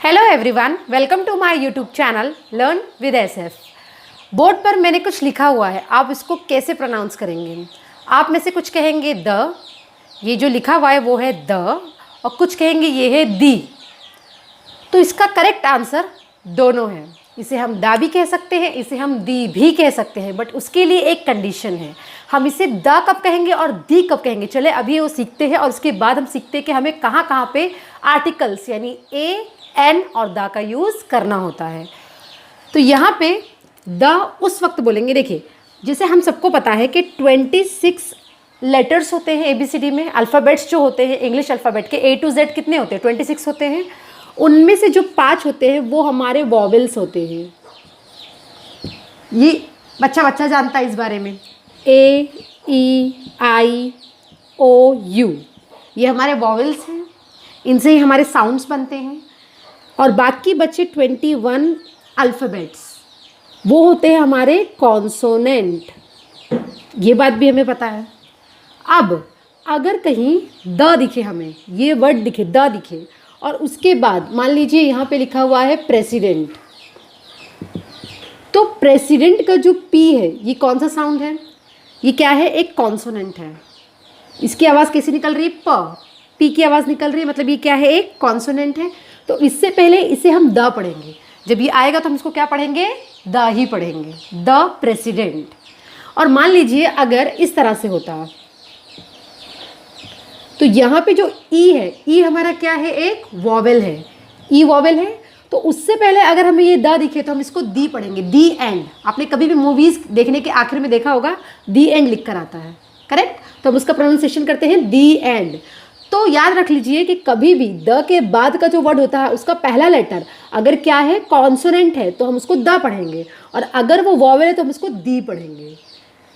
Hello everyone, welcome to my YouTube channel learn with SF. Board पर मैंने कुछ लिखा हुआ है, आप इसको कैसे प्रोनाउंस करेंगे? आप में से कुछ कहेंगे द, ये जो लिखा हुआ है वो है द, और कुछ कहेंगे ये है दी। तो इसका करेक्ट आंसर दोनों है। इसे हम दा भी कह सकते हैं, इसे हम दी भी कह सकते हैं, बट उसके लिए एक कंडीशन है। हम इसे द कब कहेंगे और दी कब कहेंगे, चले अभी वो सीखते हैं। और उसके बाद हम सीखते हैं कि हमें कहाँ कहाँ पे आर्टिकल्स यानी ए, एन और द का यूज़ करना होता है। तो यहाँ पे द उस वक्त बोलेंगे, देखिए जैसे हम सबको पता है कि 26 लेटर्स होते हैं ABCD में। अल्फ़ाबेट्स जो होते हैं इंग्लिश अल्फ़ाबेट के A to Z कितने होते हैं? 26 होते हैं। उनमें से जो 5 होते हैं वो हमारे वॉवेल्स होते हैं। ये बच्चा बच्चा जानता है इस बारे में। A, E, I, O, U ये हमारे वॉवेल्स हैं, इनसे ही हमारे साउंड्स बनते हैं। और बाकी बचे 21 अल्फ़ाबेट्स, वो होते हैं हमारे कॉन्सोनेंट। ये बात भी हमें पता है। अब अगर कहीं द दिखे, हमें ये वर्ड दिखे, द दिखे, और उसके बाद मान लीजिए यहाँ पे लिखा हुआ है प्रेसिडेंट, तो प्रेसिडेंट का जो पी है ये कौन सा साउंड है? ये क्या है? एक कॉन्सोनेंट है। इसकी आवाज़ कैसी निकल रही है? प। पी की आवाज़ निकल रही है, मतलब ये क्या है? एक कॉन्सोनेंट है। तो इससे पहले इसे हम द पढ़ेंगे। जब ये आएगा तो हम इसको क्या पढ़ेंगे? द ही पढ़ेंगे, द प्रेसिडेंट। और मान लीजिए अगर इस तरह से होता, तो यहाँ पे जो ई है, ई हमारा क्या है? एक वॉवेल है, ई वॉवेल है। तो उससे पहले अगर हमें ये द दिखे तो हम इसको दी पढ़ेंगे, दी एंड। आपने कभी भी मूवीज़ देखने के आखिर में देखा होगा दी एंड लिख कर आता है, करेक्ट? तो हम उसका प्रोनाउंसिएशन करते हैं दी एंड। तो याद रख लीजिए कि कभी भी द के बाद का जो वर्ड होता है उसका पहला लेटर अगर क्या है? कॉन्सोनेंट है, तो हम उसको द पढ़ेंगे, और अगर वो वॉवेल है तो हम उसको दी पढ़ेंगे।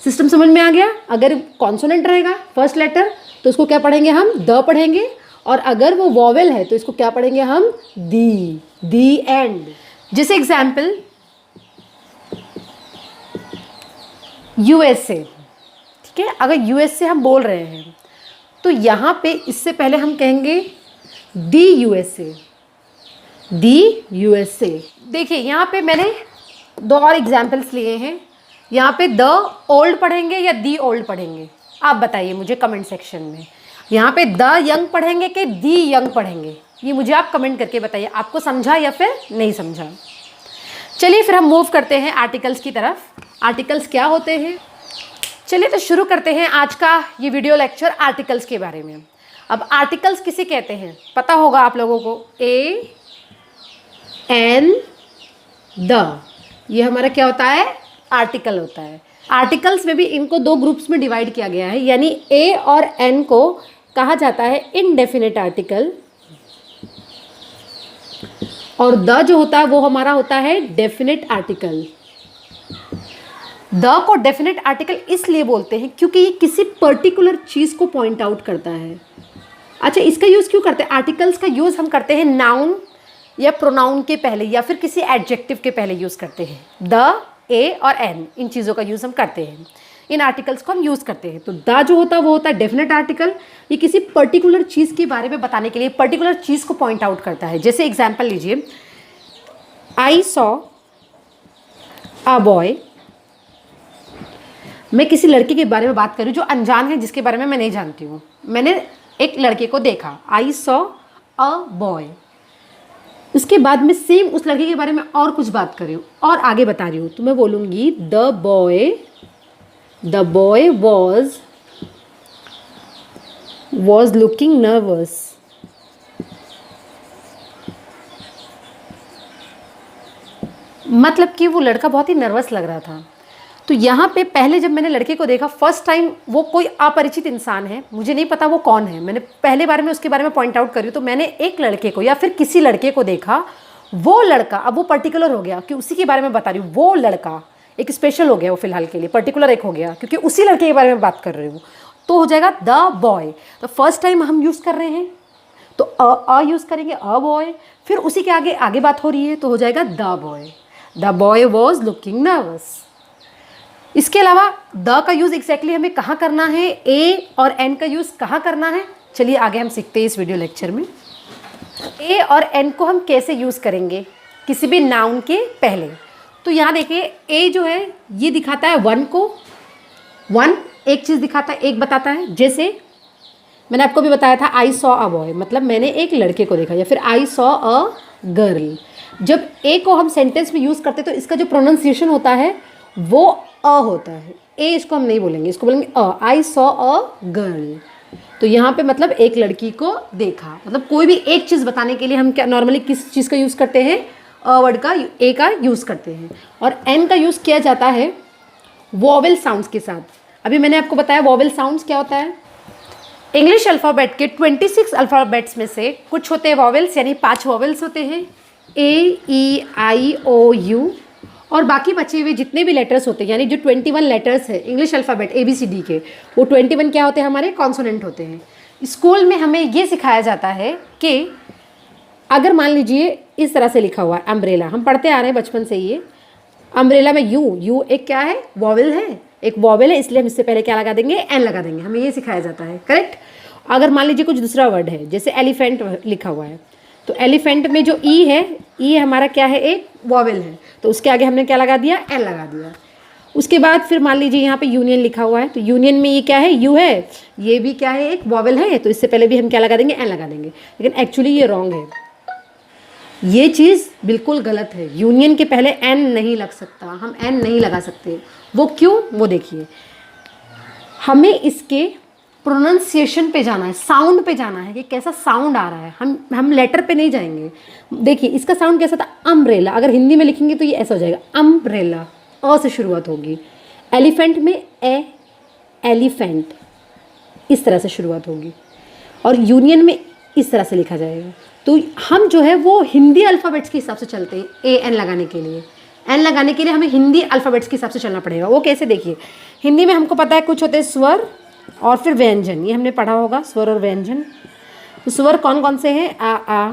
सिस्टम समझ में आ गया? अगर कॉन्सोनेंट रहेगा फर्स्ट लेटर तो उसको क्या पढ़ेंगे? हम द पढ़ेंगे, और अगर वो वॉवेल है तो इसको क्या पढ़ेंगे? हम दी एंड। जैसे एग्जाम्पल USA, ठीक है? अगर USA हम बोल रहे हैं तो यहाँ पे इससे पहले हम कहेंगे दी USA। देखिए यहाँ पे मैंने 2 और एग्जाम्पल्स लिए हैं। यहाँ पे द ओल्ड पढ़ेंगे या दी ओल्ड पढ़ेंगे? आप बताइए मुझे कमेंट सेक्शन में। यहाँ पे द यंग पढ़ेंगे कि दी यंग पढ़ेंगे? ये मुझे आप कमेंट करके बताइए, आपको समझा या फिर नहीं समझा। चलिए फिर हम मूव करते हैं आर्टिकल्स की तरफ। आर्टिकल्स क्या होते हैं? चलिए तो शुरू करते हैं आज का ये वीडियो लेक्चर आर्टिकल्स के बारे में। अब आर्टिकल्स किसे कहते हैं पता होगा आप लोगों को। ए, एन, द, ये हमारा क्या होता है? आर्टिकल होता है। आर्टिकल्स में भी इनको 2 ग्रुप्स में डिवाइड किया गया है, यानी ए और एन को कहा जाता है इनडेफिनेट आर्टिकल, और द जो होता है वो हमारा होता है डेफिनेट आर्टिकल। द को डेफिनेट आर्टिकल इसलिए बोलते हैं क्योंकि ये किसी पर्टिकुलर चीज़ को पॉइंट आउट करता है। अच्छा, इसका यूज़ क्यों करते हैं? आर्टिकल्स का यूज़ हम करते हैं नाउन या प्रोनाउन के पहले या फिर किसी एडजेक्टिव के पहले यूज़ करते हैं। द, ए और एन, इन चीज़ों का यूज़ हम करते हैं, इन आर्टिकल्स को हम यूज़ करते हैं। तो द जो होता है वो होता है डेफिनेट आर्टिकल। ये किसी पर्टिकुलर चीज़ के बारे में बताने के लिए पर्टिकुलर चीज़ को पॉइंट आउट करता है। जैसे एग्जाम्पल लीजिए, आई सॉ अ बॉय। मैं किसी लड़के के बारे में बात कर रही हूँ जो अनजान है, जिसके बारे में मैं नहीं जानती हूँ। मैंने एक लड़के को देखा, आई सॉ अ बॉय। उसके बाद मैं सेम उस लड़के के बारे में और कुछ बात कर रही हूँ और आगे बता रही हूँ, तो मैं बोलूँगी the boy was looking nervous. मतलब कि वो लड़का बहुत ही नर्वस लग रहा था। तो यहाँ पे पहले जब मैंने लड़के को देखा फर्स्ट टाइम, वो कोई अपरिचित इंसान है, मुझे नहीं पता वो कौन है, मैंने पहले बार में उसके बारे में पॉइंट आउट करी, तो मैंने एक लड़के को या फिर किसी लड़के को देखा। वो लड़का, अब वो पर्टिकुलर हो गया कि उसी के बारे में बता रही हूँ, वो लड़का एक स्पेशल हो गया, वो फिलहाल के लिए पर्टिकुलर एक हो गया क्योंकि उसी लड़के के बारे में बात कर रही हूँ। तो हो जाएगा द बॉय। तो फर्स्ट टाइम हम यूज़ कर रहे हैं तो अ यूज़ करेंगे, अ बॉय, फिर उसी के आगे बात हो रही है तो हो जाएगा the boy was looking nervous. इसके अलावा द का यूज़ एग्जैक्टली हमें कहाँ करना है, ए और एन का यूज़ कहाँ करना है, चलिए आगे हम सीखते हैं इस वीडियो लेक्चर में। ए और एन को हम कैसे यूज़ करेंगे किसी भी नाउन के पहले। तो यहाँ देखिए ए जो है ये दिखाता है वन को, वन एक चीज़ दिखाता है, एक बताता है। जैसे मैंने आपको भी बताया था आई सॉ अ बॉय, मतलब मैंने एक लड़के को देखा, या फिर आई सॉ अ गर्ल। जब ए को हम सेंटेंस में यूज़ करते तो इसका जो प्रोनाउंसिएशन होता है वो अ होता है। ए इसको हम नहीं बोलेंगे, इसको बोलेंगे अ। आई सॉ अ गर्ल, तो यहाँ पे मतलब एक लड़की को देखा। मतलब कोई भी एक चीज़ बताने के लिए हम क्या नॉर्मली किस चीज़ का यूज़ करते हैं, अ वर्ड का, ए का यूज़ करते हैं। और एन का यूज़ किया जाता है वॉवेल साउंड्स के साथ। अभी मैंने आपको बताया वॉवेल साउंड्स क्या होता है। इंग्लिश अल्फ़ाबेट के 26 अल्फ़ाबेट्स में से कुछ होते हैं वॉवेल्स, यानी 5 वॉवेल्स होते हैं, ए ई आई ओ यू। और बाकी बचे हुए जितने भी लेटर्स होते हैं, यानी जो 21 लेटर्स है इंग्लिश अल्फ़ाबेट ABCD के, वो 21 क्या होते हैं, हमारे कॉन्सोनेंट होते हैं। स्कूल में हमें ये सिखाया जाता है कि अगर मान लीजिए इस तरह से लिखा हुआ है अम्ब्रेला, हम पढ़ते आ रहे हैं बचपन से ये, अम्ब्रेला में यू एक क्या है, वॉवेल है, एक वॉवेल है, इसलिए हम इससे पहले क्या लगा देंगे, एन लगा देंगे। हमें ये सिखाया जाता है, करेक्ट। अगर मान लीजिए कुछ दूसरा वर्ड है, जैसे एलिफेंट लिखा हुआ है, तो एलिफेंट में जो ई है, ई हमारा क्या है, एक वॉवेल है, तो उसके आगे हमने क्या लगा दिया, एन लगा दिया। उसके बाद फिर मान लीजिए यहाँ पे यूनियन लिखा हुआ है, तो यूनियन में ये क्या है, यू है, ये भी क्या है, एक वॉवेल है, तो इससे पहले भी हम क्या लगा देंगे, एन लगा देंगे। लेकिन एक्चुअली ये रॉन्ग है, ये चीज़ बिल्कुल गलत है। यूनियन के पहले एन नहीं लग सकता, हम एन नहीं लगा सकते। वो क्यों, वो देखिए, हमें इसके प्रोनाउंसिएशन पे जाना है, साउंड पे जाना है कि कैसा साउंड आ रहा है। हम लेटर पे नहीं जाएंगे। देखिए इसका साउंड कैसा था, अम्ब्रेला, अगर हिंदी में लिखेंगे तो ये ऐसा हो जाएगा, अम्ब्रेला, अ से शुरुआत होगी। एलिफेंट में ए, एलिफेंट, इस तरह से शुरुआत होगी। और यूनियन में इस तरह से लिखा जाएगा। तो हम जो है वो हिंदी अल्फ़ाबेट्स के हिसाब से चलते हैं। ए एन लगाने के लिए, एन लगाने के लिए हमें हिंदी अल्फ़ाबेट्स के हिसाब से चलना पड़ेगा। वो कैसे, देखिए हिंदी में हमको पता है कुछ होते हैं स्वर और फिर व्यंजन, ये हमने पढ़ा होगा, स्वर और व्यंजन। तो स्वर कौन कौन से हैं, आ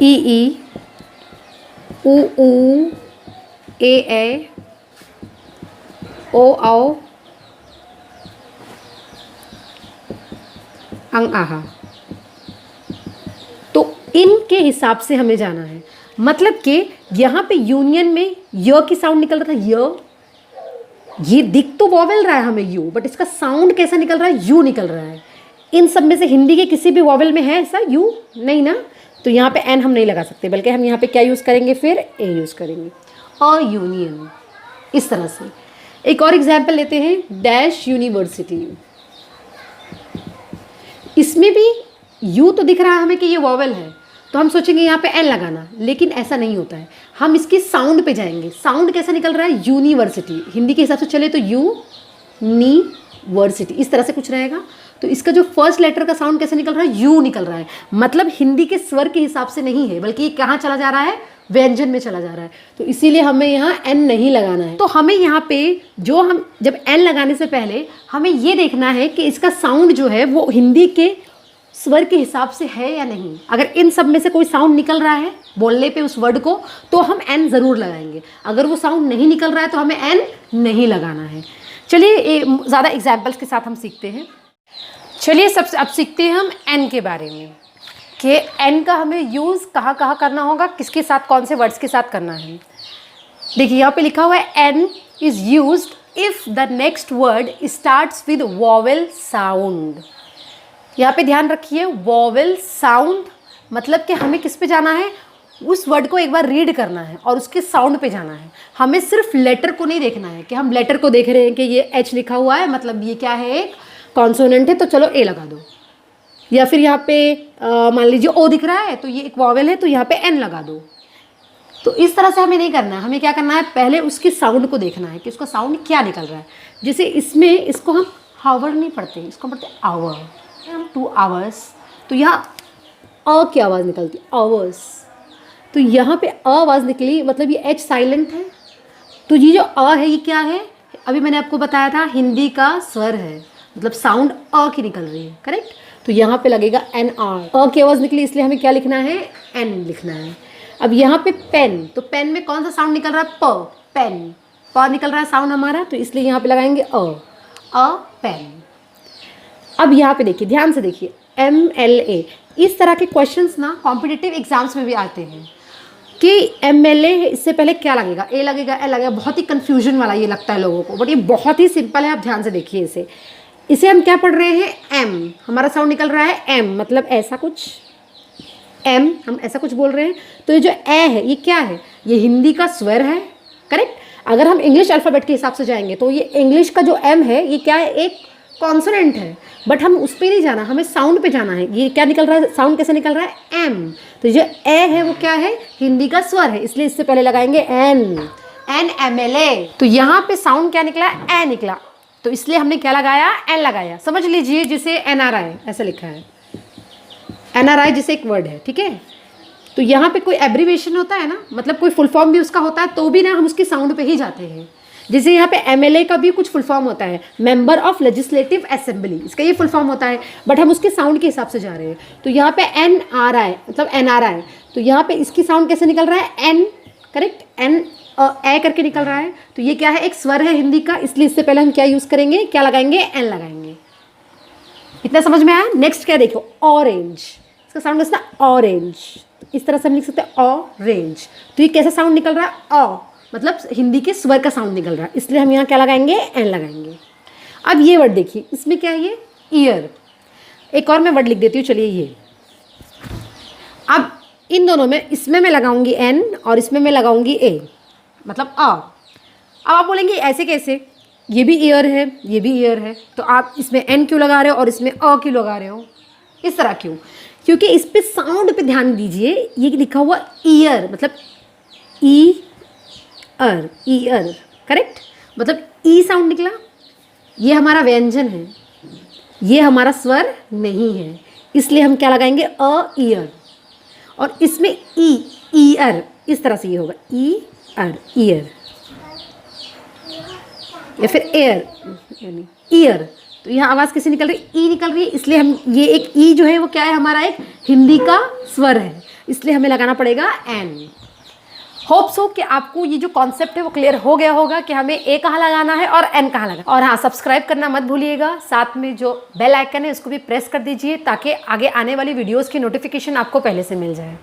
ई ऊ ए ओ औ अंग आहा। तो इनके हिसाब से हमें जाना है। मतलब कि यहाँ पे यूनियन में य की साउंड निकल रहा था, ये दिख तो वॉवेल रहा है हमें यू, बट इसका साउंड कैसा निकल रहा है, यू निकल रहा है। इन सब में से हिंदी के किसी भी वॉवेल में है ऐसा यू, नहीं ना, तो यहाँ पे एन हम नहीं लगा सकते, बल्कि हम यहाँ पे क्या यूज़ करेंगे, फिर ए यूज़ करेंगे, अ यूनियन, इस तरह से। एक और एग्जाम्पल लेते हैं, डैश यूनिवर्सिटी। इसमें भी यू तो दिख रहा है हमें कि ये वॉवेल है, तो हम सोचेंगे यहाँ पे एन लगाना, लेकिन ऐसा नहीं होता है। हम इसके साउंड पे जाएंगे। साउंड कैसा निकल रहा है, यूनिवर्सिटी, हिंदी के हिसाब से चले तो यू नी वर्सिटी, इस तरह से कुछ रहेगा। तो इसका जो फर्स्ट लेटर का साउंड कैसे निकल रहा है, यू निकल रहा है। मतलब हिंदी के स्वर के हिसाब से नहीं है, बल्कि ये कहाँ चला जा रहा है, व्यंजन में चला जा रहा है। तो इसीलिए हमें यहाँ एन नहीं लगाना है। तो हमें यहाँ पे जो हम जब एन लगाने से पहले हमें ये देखना है कि इसका साउंड जो है वो हिंदी के स्वर के हिसाब से है या नहीं। अगर इन सब में से कोई साउंड निकल रहा है बोलने पे उस वर्ड को, तो हम एन ज़रूर लगाएंगे। अगर वो साउंड नहीं निकल रहा है तो हमें एन नहीं लगाना है। चलिए ज़्यादा एग्जाम्पल्स के साथ हम सीखते हैं। चलिए सबसे अब सीखते हैं हम एन के बारे में, कि एन का हमें यूज़ कहाँ कहाँ करना होगा, किसके साथ, कौन से वर्ड्स के साथ करना है। देखिए यहाँ पे लिखा हुआ है an is used if the next word starts with vowel sound. यहाँ पे ध्यान रखिए, वॉवेल साउंड मतलब कि हमें किस पे जाना है, उस वर्ड को एक बार रीड करना है और उसके साउंड पे जाना है। हमें सिर्फ लेटर को नहीं देखना है कि हम लेटर को देख रहे हैं कि ये एच लिखा हुआ है, मतलब ये क्या है, एक कॉन्सोनेंट है, तो चलो ए लगा दो। या फिर यहाँ पे मान लीजिए ओ दिख रहा है तो ये एक वॉवेल है, तो यहाँ पे एन लगा दो। तो इस तरह से हमें नहीं करना है। हमें क्या करना है, पहले उसके साउंड को देखना है कि उसका साउंड क्या निकल रहा है। जैसे इसमें इसको हम हावर नहीं पढ़ते, इसको पढ़ते आवर। हम 2 आवर्स, तो यहाँ अ की आवाज़ निकलती, आवर्स। तो यहाँ पे अ आवाज़ निकली, मतलब ये एच साइलेंट है। तो ये जो अ है ये क्या है, अभी मैंने आपको बताया था हिंदी का स्वर है, मतलब साउंड अ की निकल रही है, करेक्ट। तो यहाँ पे लगेगा एन आर, अ की आवाज़ निकली इसलिए हमें क्या लिखना है, एन लिखना है। अब यहाँ पे पेन, तो पेन में कौन सा साउंड निकल रहा है, प, पेन, प निकल रहा है साउंड हमारा, तो इसलिए यहाँ पे लगाएंगे अ पेन। अब यहाँ पे देखिए, ध्यान से देखिए, MLA, इस तरह के क्वेश्चंस ना कॉम्पिटिटिव एग्जाम्स में भी आते हैं कि MLA है, इससे पहले क्या लगेगा, ए लगेगा, ए लगेगा। बहुत ही कन्फ्यूजन वाला ये लगता है लोगों को, बट ये बहुत ही सिंपल है। आप ध्यान से देखिए इसे हम क्या पढ़ रहे हैं, एम, हमारा साउंड निकल रहा है एम, मतलब ऐसा कुछ, एम हम ऐसा कुछ बोल रहे हैं। तो ये जो ए है ये क्या है, ये हिंदी का स्वर है, करेक्ट। अगर हम इंग्लिश अल्फ़ाबेट के हिसाब से जाएंगे तो ये इंग्लिश का जो एम है ये क्या है, एक कॉन्सोनेंट है। बट हम उस पर नहीं जाना, हमें साउंड पे जाना है। ये क्या निकल रहा है, साउंड कैसे निकल रहा है, एम। तो जो ए है वो क्या है, हिंदी का स्वर है, इसलिए इससे पहले लगाएंगे एन, MLA। तो यहाँ पे साउंड क्या निकला, ए निकला, तो इसलिए हमने क्या लगाया, एन लगाया। समझ लीजिए जिसे NRI ऐसा लिखा है, NRI जैसे एक वर्ड है, ठीक है। तो यहाँ पे कोई एब्रीविएशन होता है ना, मतलब कोई फुल फॉर्म भी उसका होता है, तो भी ना हम उसकी साउंड पे ही जाते हैं। जैसे यहाँ पे MLA का भी कुछ फुल फॉर्म होता है, मेंबर ऑफ लेजिस्लेटिव असेंबली, इसका ये फुल फॉर्म होता है, बट हम उसके साउंड के हिसाब से जा रहे हैं। तो यहाँ पे NRI मतलब NRI, तो यहाँ पे इसकी साउंड कैसे निकल रहा है, एन, करेक्ट, एन ए करके निकल रहा है। तो ये क्या है, एक स्वर है हिंदी का, इसलिए इससे पहले हम क्या यूज़ करेंगे, क्या लगाएंगे, एन लगाएंगे। इतना समझ में आया। नेक्स्ट क्या देखो, ऑरेंज, इसका साउंड कैसा, ऑरेंज। इस तरह से हम लिख सकते हैं ऑरेंज। तो ये कैसा साउंड निकल रहा है, ऑ, मतलब हिंदी के स्वर का साउंड निकल रहा है, इसलिए हम यहाँ क्या लगाएंगे, एन लगाएंगे। अब ये वर्ड देखिए, इसमें क्या है, ये ईयर। एक और मैं वर्ड लिख देती हूँ, चलिए ये। अब इन दोनों में, इसमें मैं लगाऊंगी एन और इसमें मैं लगाऊंगी ए, मतलब आ। अब आप बोलेंगे ऐसे कैसे, ये भी ईयर है, ये भी ईयर है, तो आप इसमें एन क्यों लगा रहे हो और इसमें अ क्यों लगा रहे हो, इस तरह क्यों? क्योंकि इस पे साउंड पे ध्यान दीजिए। ये लिखा हुआ ईयर, मतलब ईयर, करेक्ट, मतलब ई साउंड निकला। ये हमारा व्यंजन है, ये हमारा स्वर नहीं है, इसलिए हम क्या लगाएंगे, अ ईयर। और इसमें ईयर, इस तरह से ये होगा, ईयर, या फिर एयर, यानी ईयर। तो यहाँ आवाज़ कैसे निकल रही है, ई निकल रही है, इसलिए हम ये एक ई जो है वो क्या है, हमारा एक हिंदी का स्वर है, इसलिए हमें लगाना पड़ेगा एन। होप सो कि आपको ये जो कॉन्सेप्ट है वो क्लियर हो गया होगा कि हमें ए कहाँ लगाना है और एन कहाँ लगाना है। और हाँ, सब्सक्राइब करना मत भूलिएगा, साथ में जो बेल आइकन है उसको भी प्रेस कर दीजिए ताकि आगे आने वाली वीडियोज़ की नोटिफिकेशन आपको पहले से मिल जाए।